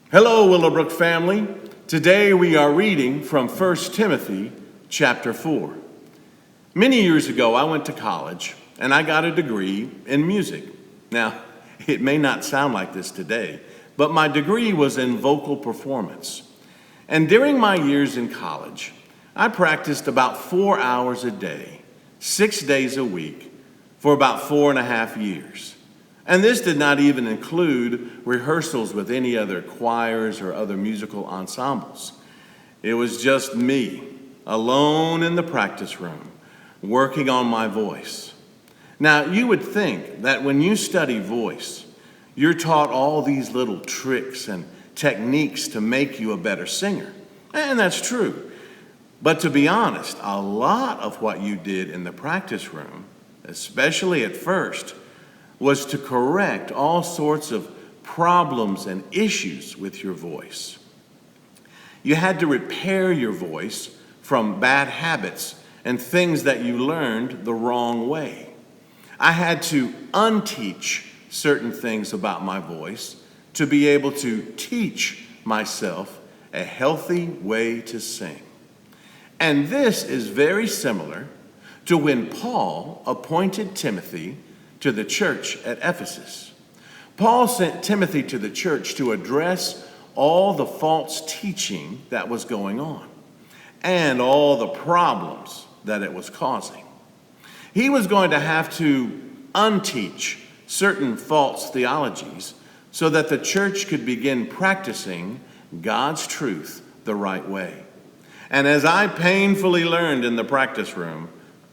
Hello, Willowbrook family. Today we are reading from 1 Timothy chapter 4. Many years ago, I went to college and I got a degree in music. Now, it may not sound like this today, but my degree was in vocal performance. And during my years in college, I practiced about 4 hours a day, 6 days a week, for about 4.5 years. And this did not even include rehearsals with any other choirs or other musical ensembles. It was just me, alone in the practice room, working on my voice. Now, you would think that when you study voice, you're taught all these little tricks and techniques to make you a better singer. And that's true. But to be honest, a lot of what you did in the practice room, especially at first, was to correct all sorts of problems and issues with your voice. You had to repair your voice from bad habits and things that you learned the wrong way. I had to unteach certain things about my voice to be able to teach myself a healthy way to sing. And this is very similar to when Paul appointed Timothy to the church at Ephesus. Paul sent Timothy to the church to address all the false teaching that was going on and all the problems that it was causing. He was going to have to unteach certain false theologies so that the church could begin practicing God's truth the right way. And as I painfully learned in the practice room,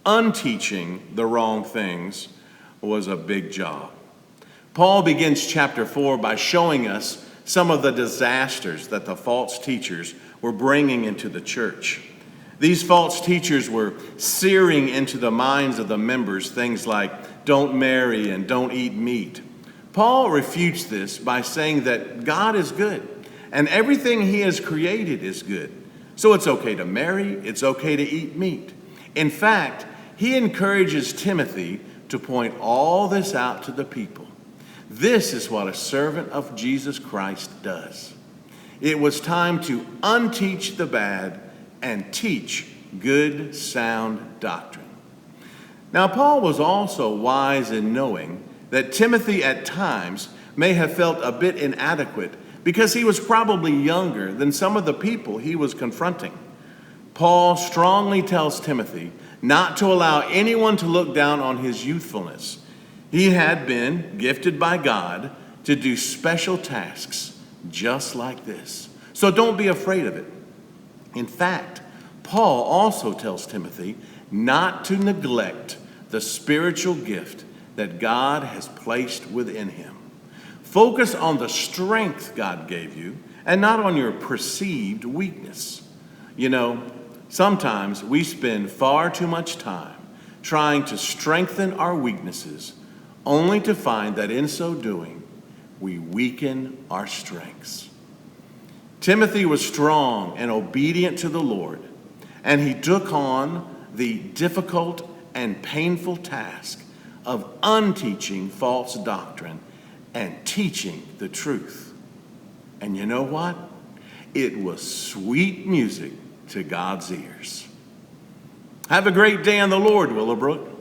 unteaching the wrong things was a big job. Paul begins chapter 4 by showing us some of the disasters that the false teachers were bringing into the church. These false teachers were searing into the minds of the members things like don't marry and don't eat meat. Paul refutes this by saying that God is good and everything he has created is good. So it's okay to marry, it's okay to eat meat. In fact, he encourages Timothy to point all this out to the people. This is what a servant of Jesus Christ does. It was time to unteach the bad and teach good, sound doctrine. Now, Paul was also wise in knowing that Timothy at times may have felt a bit inadequate because he was probably younger than some of the people he was confronting. Paul strongly tells Timothy not to allow anyone to look down on his youthfulness. He had been gifted by God to do special tasks just like this. So don't be afraid of it. In fact, Paul also tells Timothy not to neglect the spiritual gift that God has placed within him. Focus on the strength God gave you and not on your perceived weakness. You know, sometimes we spend far too much time trying to strengthen our weaknesses, only to find that in so doing, we weaken our strengths. Timothy was strong and obedient to the Lord, and he took on the difficult and painful task of unteaching false doctrine and teaching the truth. And you know what? It was sweet music to God's ears. Have a great day in the Lord, Willowbrook.